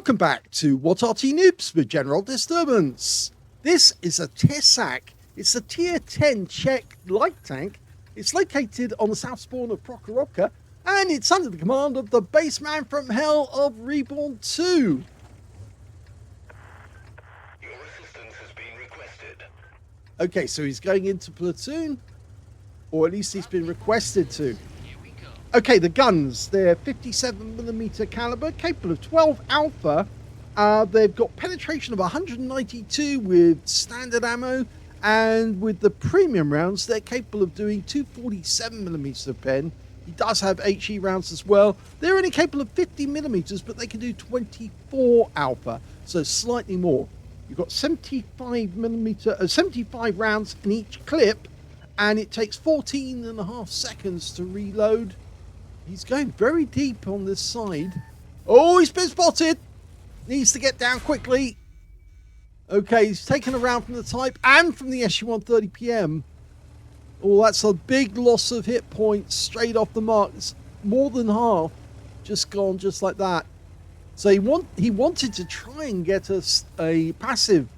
Welcome back to What Arty Noobs with General Disturbance. This is a Tesák. It's a tier 10 Czech light tank. It's located on the south spawn of Prokhorovka, and it's under the command of the BassmanFromHell of Reborn 2. Your assistance has been requested. Okay, so he's going into platoon, or at least he's been requested to. Okay, the guns, they're 57mm caliber, capable of 12 alpha. They've got penetration of 192 with standard ammo, and with the premium rounds, they're capable of doing 247mm of pen. He does have HE rounds as well. They're only capable of 50mm, but they can do 24 alpha, so slightly more. You've got 75 rounds in each clip, and it takes 14.5 seconds to reload. He's going very deep on this side. Oh, he's been spotted. Needs to get down quickly. Okay, he's taken a round from the Type and from the SU-130PM. Oh, that's a big loss of hit points straight off the mark. It's more than half. Just gone just like that. So he wanted to try and get us a passive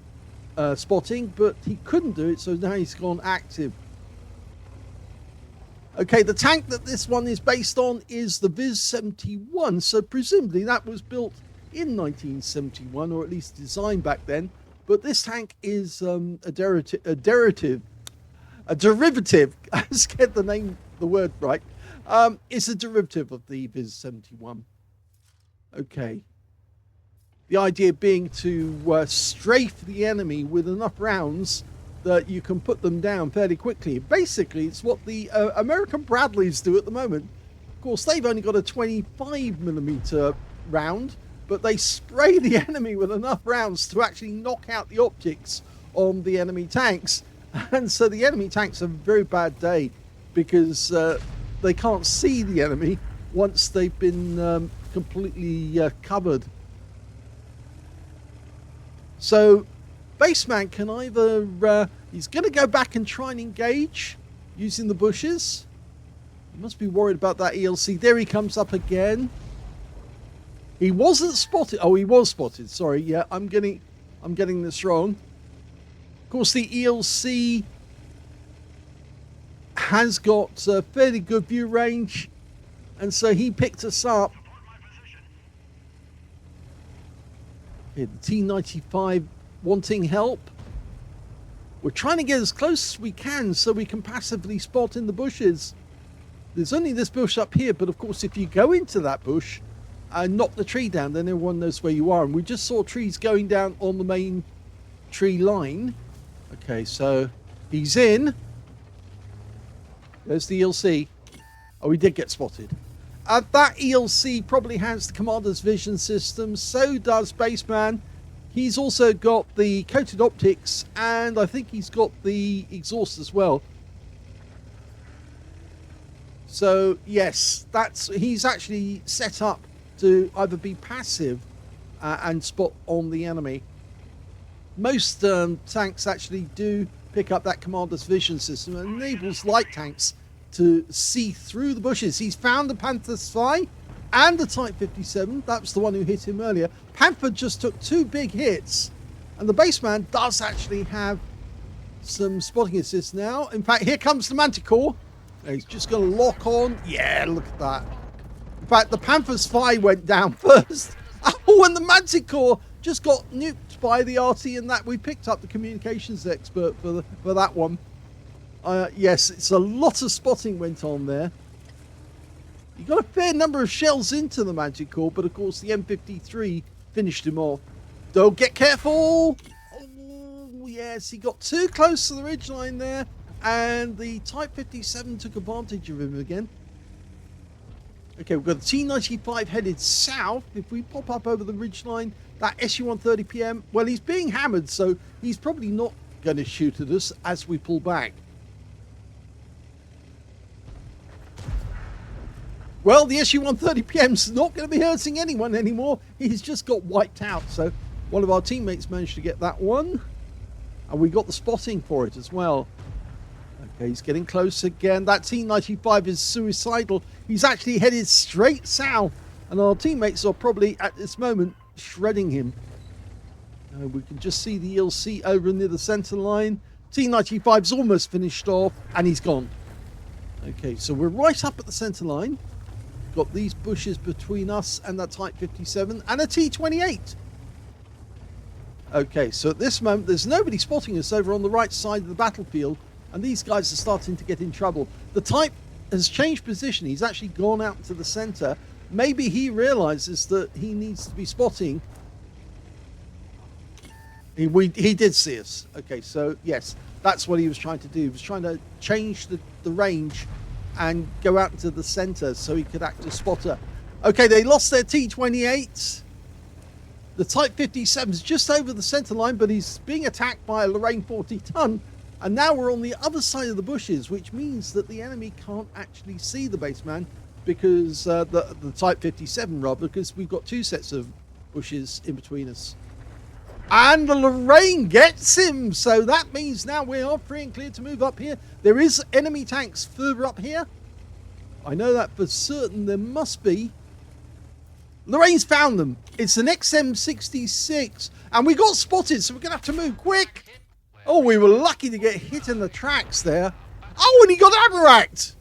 spotting, but he couldn't do it, so now he's gone active. Okay, the tank that this one is based on is the MV7X, so presumably that was built in 1971, or at least designed back then. But this tank is a derivative. Let's get the word right. It's a derivative of the MV7X. Okay. The idea being to strafe the enemy with enough rounds that you can put them down fairly quickly. Basically, it's what the American Bradleys do at the moment. Of course, they've only got a 25mm round, but they spray the enemy with enough rounds to actually knock out the optics on the enemy tanks. And so the enemy tanks have a very bad day because they can't see the enemy once they've been completely covered. So Bassman can either, he's going to go back and try and engage using the bushes. He must be worried about that ELC. There he comes up again. He wasn't spotted. Oh, he was spotted. Sorry. Yeah, I'm getting this wrong. Of course, the ELC has got fairly good view range, and so he picked us up. Okay, the T95 wanting help. We're trying to get as close as we can so we can passively spot in the bushes. There's only this bush up here, but of course if you go into that bush and knock the tree down, then everyone knows where you are. And we just saw trees going down on the main tree line. Okay, so he's in. There's the ELC. Oh, he did get spotted. That ELC probably has the commander's vision system. So does Bassman. He's also got the coated optics, and I think he's got the exhaust as well. So yes, he's actually set up to either be passive and spot on the enemy. Most tanks actually do pick up that commander's vision system and enables light tanks to see through the bushes. He's found the Panther Spy and the Type 57. That's the one who hit him earlier. Panther just took 2 big hits, and the Bassman does actually have some spotting assist now. In fact, here comes the Manticore. He's just going to lock on. Yeah, look at that. In fact, the Panther Spy went down first. Oh, and the Manticore just got nuked by the Arty, and that we picked up the communications expert for that one. Yes, it's a lot of spotting went on there. He got a fair number of shells into the Manticore, but of course the M53 finished him off. Don't get careful! Oh, yes, he got too close to the ridgeline there, and the Type 57 took advantage of him again. Okay, we've got the T95 headed south. If we pop up over the ridgeline, that SU-130PM, well, he's being hammered, so he's probably not going to shoot at us as we pull back. Well, the SU-130PM's not going to be hurting anyone anymore. He's just got wiped out. So one of our teammates managed to get that one. And we got the spotting for it as well. Okay, he's getting close again. That T95 is suicidal. He's actually headed straight south. And our teammates are probably, at this moment, shredding him. We can just see the ELC over near the center line. T95's almost finished off, and he's gone. Okay, so we're right up at the center line. Got these bushes between us and that Type 57 and a T28. Okay, so at this moment, there's nobody spotting us over on the right side of the battlefield, and these guys are starting to get in trouble. The Type has changed position. He's actually gone out to the center. Maybe he realizes that he needs to be spotting. He did see us. Okay, so yes, that's what he was trying to do. He was trying to change the range and go out into the center so he could act as spotter. Okay, they lost their T28. The Type 57 is just over the center line, but he's being attacked by a Lorraine 40-ton. And now we're on the other side of the bushes, which means that the enemy can't actually see the baseman, because the Type 57 rather, because we've got two sets of bushes in between us. And the Lorraine gets him, so that means now we are free and clear to move up here. There is enemy tanks further up here. I know that for certain. There must be. Lorraine's found them. It's an XM66, and we got spotted, so we're going to have to move quick. Oh, we were lucky to get hit in the tracks there. Oh, and he got ammo-racked.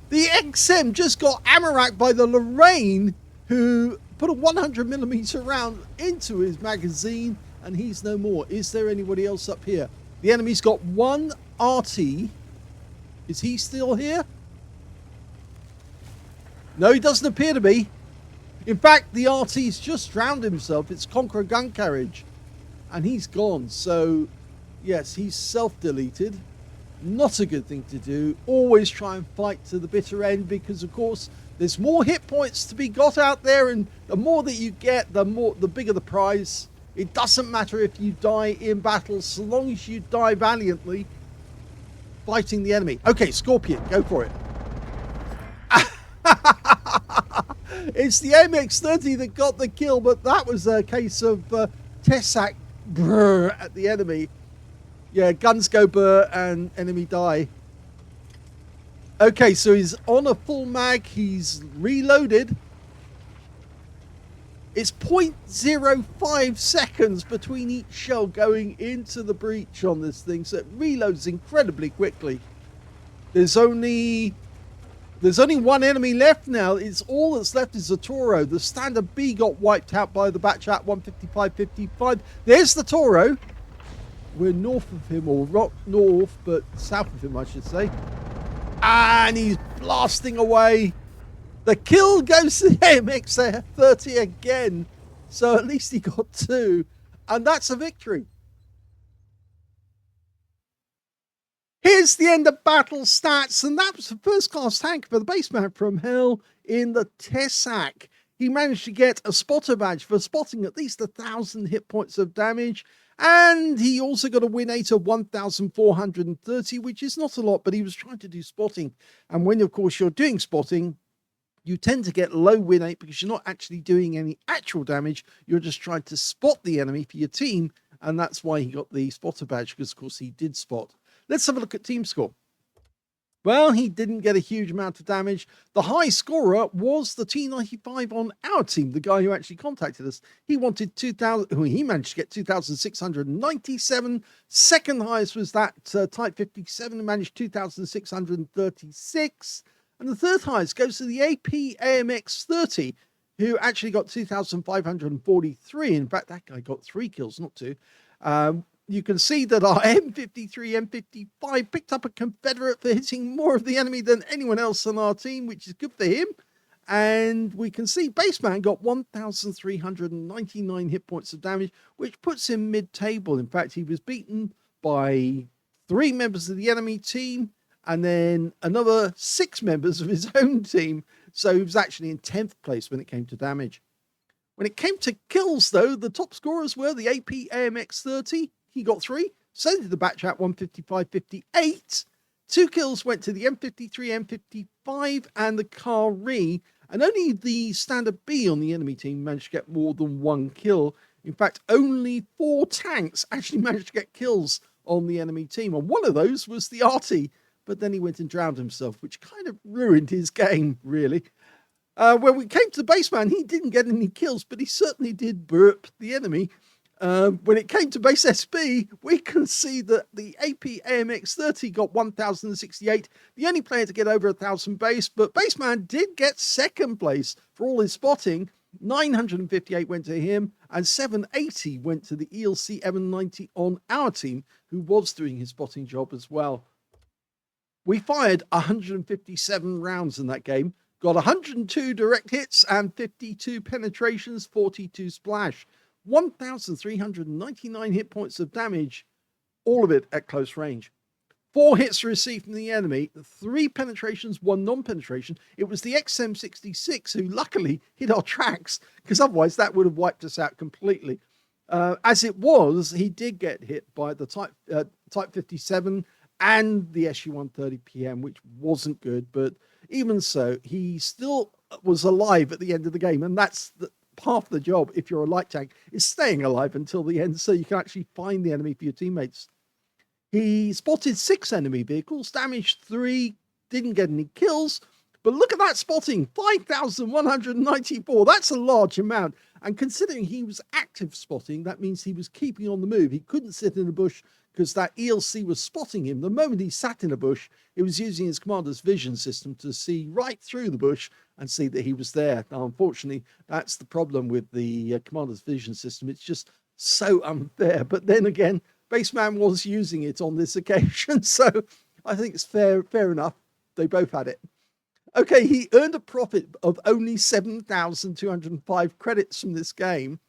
The XM just got ammo-racked by the Lorraine, who put a 100mm round into his magazine, and he's no more. Is there anybody else up here? The enemy's got one Arty. Is he still here? No, he doesn't appear to be. In fact, the Arty's just drowned himself. It's Conqueror gun carriage, and he's gone. So, yes, he's self-deleted. Not a good thing to do. Always try and fight to the bitter end, because, of course, there's more hit points to be got out there, and the more that you get, the bigger the prize. It doesn't matter if you die in battle, so long as you die valiantly fighting the enemy. Okay, Scorpion, go for it. It's the MX-30 that got the kill, but that was a case of Tesák brr at the enemy. Yeah, guns go burr and enemy die. Okay, so he's on a full mag. He's reloaded. It's 0.05 seconds between each shell going into the breach on this thing, so it reloads incredibly quickly. There's only one enemy left now. It's all that's left is the Toro. The Standard B got wiped out by the Batchat 155-55. There's the Toro. We're north of him, or not north, but south of him, I should say. And he's blasting away. The kill goes to the MX-30 again. So at least he got two. And that's a victory. Here's the end of battle stats, and that was the first class tank for the baseman from hell in the Tesák. He managed to get a spotter badge for spotting at least 1,000 hit points of damage, and he also got a win rate of 1,430, which is not a lot, but he was trying to do spotting. And when, of course, you're doing spotting, you tend to get low win rate because you're not actually doing any actual damage. You're just trying to spot the enemy for your team, and that's why he got the spotter badge, because, of course, he did spot. Let's have a look at team score. Well, he didn't get a huge amount of damage. The high scorer was the T95 on our team, the guy who actually contacted us. He wanted 2,000. He managed to get 2,697. Second highest was that Type 57, who managed 2,636. And the third highest goes to the AP AMX-30, who actually got 2,543. In fact, that guy got 3 kills, not 2. You can see that our M53, M55 picked up a Confederate for hitting more of the enemy than anyone else on our team, which is good for him. And we can see Baseman got 1,399 hit points of damage, which puts him mid-table. In fact, he was beaten by 3 members of the enemy team and then another 6 members of his own team. So he was actually in 10th place when it came to damage. When it came to kills, though, the top scorers were the AP AMX-30. He got 3. So did the Batchat 155-58. 2 kills went to the M53, M55, and the Kari. And only the Standard B on the enemy team managed to get more than 1 kill. In fact, only 4 tanks actually managed to get kills on the enemy team. And one of those was the Arty. But then he went and drowned himself, which kind of ruined his game, really. When we came to the baseman, he didn't get any kills, but he certainly did burp the enemy. When it came to base SB, we can see that the AP AMX30 got 1,068, the only player to get over 1,000 base, but Baseman did get second place for all his spotting. 958 went to him, and 780 went to the ELC M90 on our team, who was doing his spotting job as well. We fired 157 rounds in that game, got 102 direct hits and 52 penetrations, 42 splash, 1,399 hit points of damage, all of it at close range. 4 hits received from the enemy, 3 penetrations, 1 non-penetration. It was the XM66 who luckily hit our tracks, because otherwise that would have wiped us out completely. As it was, he did get hit by the Type 57 and the SU-130 PM, which wasn't good, but even so, he still was alive at the end of the game, and that's half the job if you're a light tank, is staying alive until the end so you can actually find the enemy for your teammates. He spotted 6 enemy vehicles, damaged 3, didn't get any kills, but look at that spotting, 5,194. That's a large amount. And considering he was active spotting, that means he was keeping on the move. He couldn't sit in a bush because that ELC was spotting him. The moment he sat in a bush, it was using his commander's vision system to see right through the bush and see that he was there. Now, unfortunately, that's the problem with the commander's vision system. It's just so unfair. But then again, Baseman was using it on this occasion, so I think it's fair enough. They both had it. Okay, he earned a profit of only 7,205 credits from this game,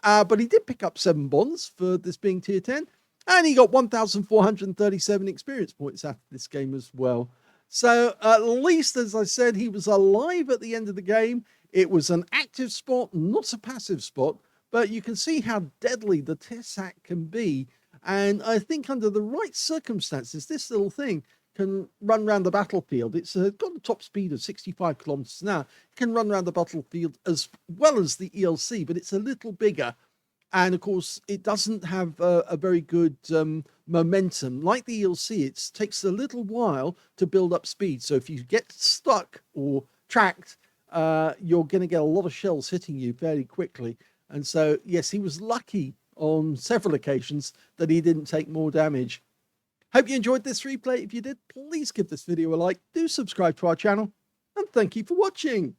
but he did pick up 7 bonds for this being tier 10, and he got 1,437 experience points after this game as well. So at least, as I said, he was alive at the end of the game. It was an active spot, not a passive spot, but you can see how deadly the Tesák can be. And I think under the right circumstances, this little thing can run around the battlefield. It's got a top speed of 65 kilometers an hour. It can run around the battlefield as well as the ELC, but it's a little bigger. And of course, it doesn't have a very good momentum. Like the ELC, it takes a little while to build up speed. So if you get stuck or tracked, you're going to get a lot of shells hitting you fairly quickly. And so, yes, he was lucky on several occasions that he didn't take more damage. Hope you enjoyed this replay. If you did, please give this video a like, do subscribe to our channel, and thank you for watching.